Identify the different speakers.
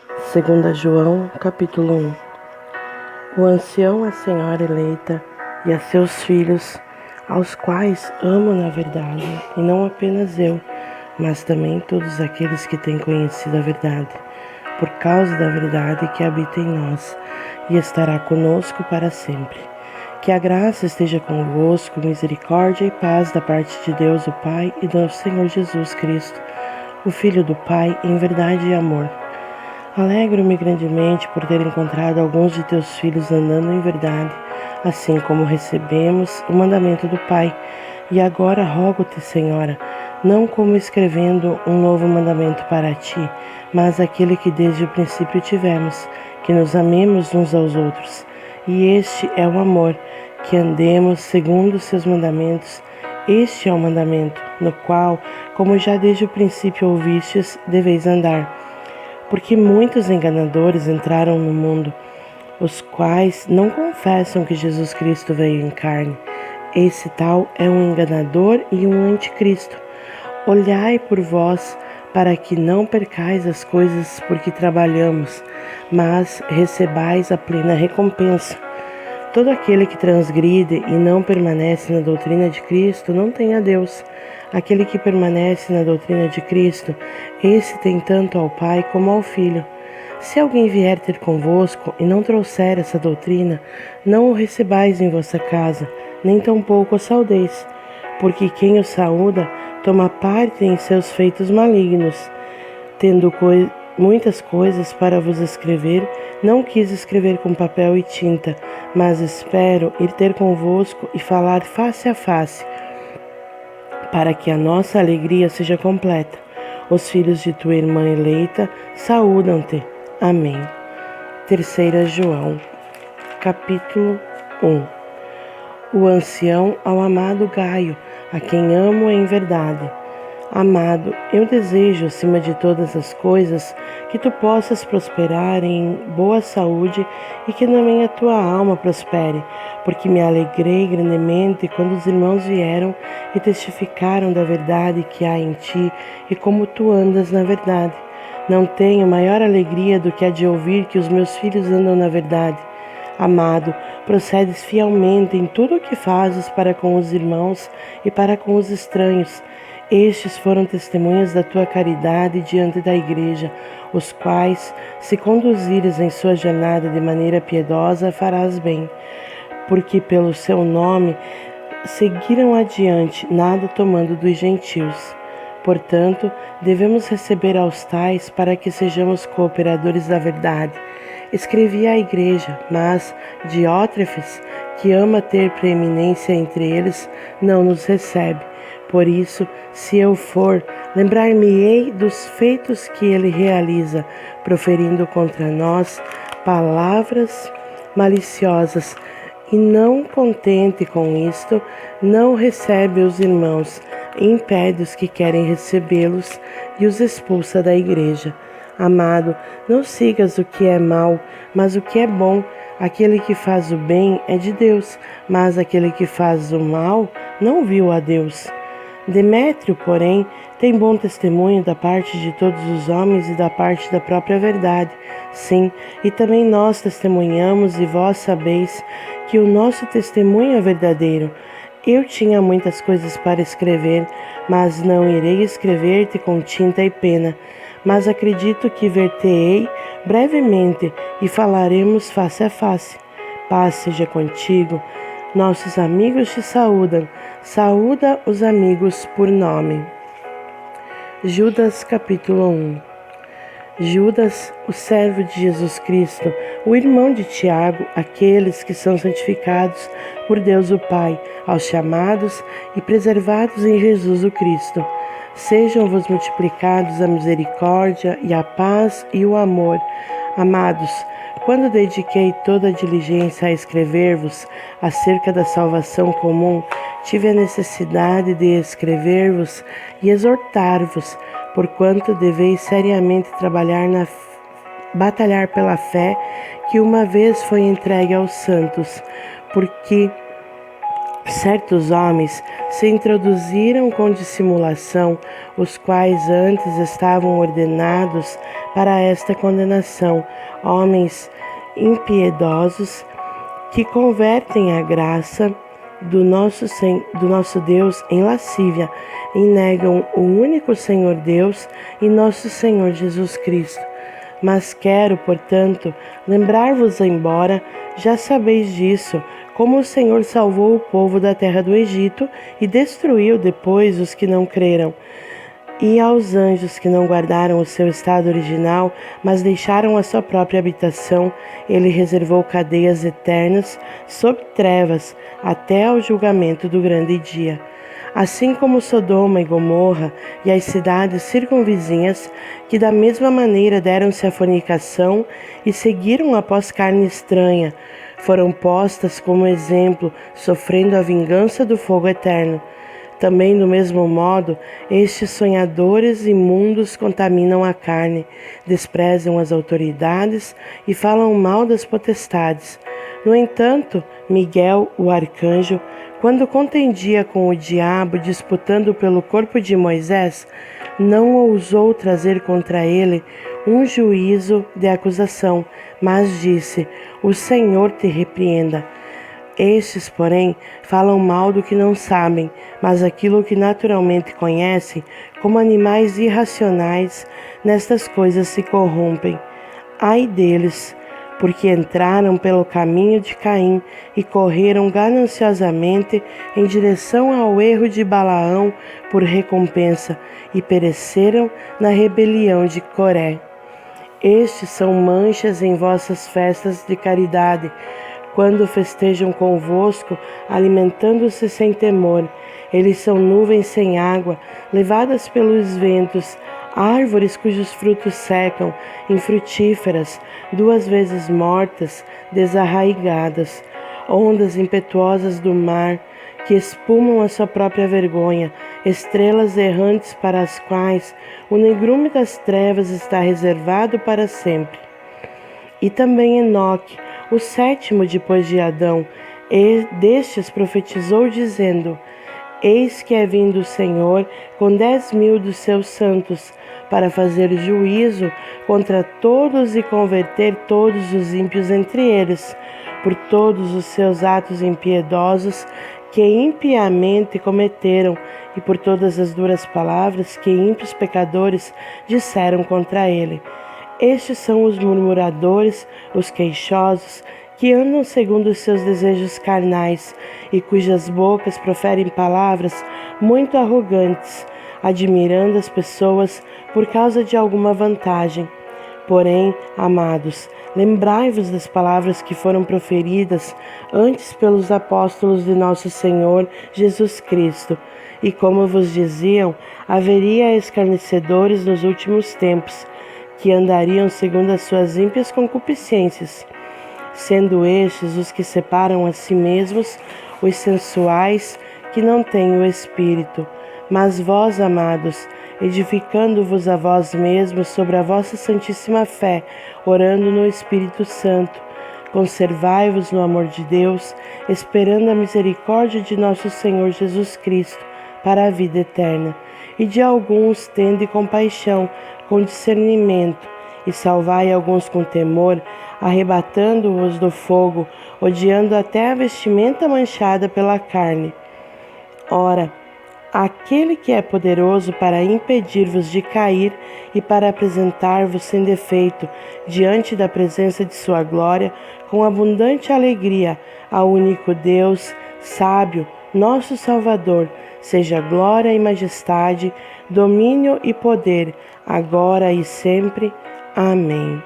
Speaker 1: Segunda João, capítulo 1. O ancião é senhora eleita e a seus filhos, aos quais amo na verdade, e não apenas eu, mas também todos aqueles que têm conhecido a verdade, por causa da verdade que habita em nós e estará conosco para sempre. Que a graça esteja convosco, misericórdia e paz da parte de Deus o Pai e do Senhor Jesus Cristo, o Filho do Pai, em verdade e amor. Alegro-me grandemente por ter encontrado alguns de teus filhos andando em verdade, assim como recebemos o mandamento do Pai. E agora rogo-te, Senhora, não como escrevendo um novo mandamento para ti, mas aquele que desde o princípio tivemos, que nos amemos uns aos outros. E este é o amor, que andemos segundo os seus mandamentos. Este é o mandamento, no qual, como já desde o princípio ouvistes, deveis andar. Porque muitos enganadores entraram no mundo, os quais não confessam que Jesus Cristo veio em carne. Esse tal é um enganador e um anticristo. Olhai por vós, para que não percais as coisas por que trabalhamos, mas recebais a plena recompensa. Todo aquele que transgride e não permanece na doutrina de Cristo não tem a Deus. Aquele que permanece na doutrina de Cristo, esse tem tanto ao Pai como ao Filho. Se alguém vier ter convosco e não trouxer essa doutrina, não o recebais em vossa casa, nem tampouco o saudeis, porque quem o saúda toma parte em seus feitos malignos. Tendo muitas coisas para vos escrever, não quis escrever com papel e tinta, mas espero ir ter convosco e falar face a face, para que a nossa alegria seja completa. Os filhos de tua irmã eleita saúdam-te. Amém. 3 João, capítulo 1. O ancião ao amado Gaio, a quem amo em verdade. Amado, eu desejo, acima de todas as coisas, que tu possas prosperar em boa saúde e que também a tua alma prospere, porque me alegrei grandemente quando os irmãos vieram e testificaram da verdade que há em ti e como tu andas na verdade. Não tenho maior alegria do que a de ouvir que os meus filhos andam na verdade. Amado, procedes fielmente em tudo o que fazes para com os irmãos e para com os estranhos. Estes foram testemunhas da tua caridade diante da igreja, os quais, se conduzires em sua jornada de maneira piedosa, farás bem, porque pelo seu nome seguiram adiante, nada tomando dos gentios. Portanto, devemos receber aos tais para que sejamos cooperadores da verdade. Escrevi à igreja, mas Diótrefes, que ama ter preeminência entre eles, não nos recebe. Por isso, se eu for, lembrar-me-ei dos feitos que ele realiza, proferindo contra nós palavras maliciosas. E não contente com isto, não recebe os irmãos, impede os que querem recebê-los e os expulsa da igreja. Amado, não sigas o que é mal, mas o que é bom. Aquele que faz o bem é de Deus, mas aquele que faz o mal não viu a Deus. Demétrio, porém, tem bom testemunho da parte de todos os homens e da parte da própria verdade. Sim, e também nós testemunhamos, e vós sabeis que o nosso testemunho é verdadeiro. Eu tinha muitas coisas para escrever, mas não irei escrever-te com tinta e pena. Mas acredito que ver-te-ei brevemente e falaremos face a face. Paz seja contigo. Nossos amigos te saúdam. Saúda os amigos por nome. Judas, capítulo 1. Judas, o servo de Jesus Cristo, o irmão de Tiago, aqueles que são santificados por Deus o Pai, aos chamados e preservados em Jesus o Cristo. Sejam-vos multiplicados a misericórdia e a paz e o amor. Amados, quando dediquei toda a diligência a escrever-vos acerca da salvação comum, tive a necessidade de escrever-vos e exortar-vos, porquanto deveis seriamente batalhar pela fé que uma vez foi entregue aos santos, porque Certos homens se introduziram com dissimulação, os quais antes estavam ordenados para esta condenação, homens impiedosos que convertem a graça do nosso Deus em lascívia e negam o único Senhor Deus e nosso Senhor Jesus Cristo. Mas quero, portanto, lembrar-vos, embora já sabeis disso, como o Senhor salvou o povo da terra do Egito e destruiu depois os que não creram. E aos anjos que não guardaram o seu estado original, mas deixaram a sua própria habitação, ele reservou cadeias eternas sob trevas até ao julgamento do grande dia. Assim como Sodoma e Gomorra e as cidades circunvizinhas, que da mesma maneira deram-se à fornicação e seguiram após carne estranha, foram postas como exemplo, sofrendo a vingança do fogo eterno. Também, do mesmo modo, estes sonhadores imundos contaminam a carne, desprezam as autoridades e falam mal das potestades. No entanto, Miguel, o arcanjo, quando contendia com o diabo disputando pelo corpo de Moisés, não ousou trazer contra ele um juízo de acusação, mas disse: "O Senhor te repreenda." Estes, porém, falam mal do que não sabem, mas aquilo que naturalmente conhecem, como animais irracionais, nestas coisas se corrompem. Ai deles, porque entraram pelo caminho de Caim e correram gananciosamente em direção ao erro de Balaão por recompensa, e pereceram na rebelião de Coré. Estes são manchas em vossas festas de caridade, quando festejam convosco, alimentando-se sem temor. Eles são nuvens sem água, levadas pelos ventos, árvores cujos frutos secam, infrutíferas, 2 vezes mortas, desarraigadas, ondas impetuosas do mar, que espumam a sua própria vergonha, estrelas errantes para as quais o negrume das trevas está reservado para sempre. E também Enoque, o 7º depois de Adão, e destes profetizou dizendo: Eis que é vindo o Senhor com 10.000 dos seus santos, para fazer juízo contra todos e converter todos os ímpios entre eles, por todos os seus atos impiedosos que impiamente cometeram, e por todas as duras palavras que ímpios pecadores disseram contra ele. Estes são os murmuradores, os queixosos, que andam segundo os seus desejos carnais, e cujas bocas proferem palavras muito arrogantes, admirando as pessoas por causa de alguma vantagem. Porém, amados, lembrai-vos das palavras que foram proferidas antes pelos apóstolos de nosso Senhor Jesus Cristo, e como vos diziam, haveria escarnecedores nos últimos tempos, que andariam segundo as suas ímpias concupiscências, sendo estes os que separam a si mesmos, os sensuais, que não têm o Espírito. Mas vós, amados, edificando-vos a vós mesmos sobre a vossa santíssima fé, orando no Espírito Santo, conservai-vos no amor de Deus, esperando a misericórdia de nosso Senhor Jesus Cristo, para a vida eterna. E de alguns tende compaixão, com discernimento, e salvai alguns com temor, arrebatando-os do fogo, odiando até a vestimenta manchada pela carne. Ora, aquele que é poderoso para impedir-vos de cair e para apresentar-vos sem defeito diante da presença de sua glória, com abundante alegria, ao único Deus, sábio, nosso Salvador, seja glória e majestade, domínio e poder, agora e sempre. Amém.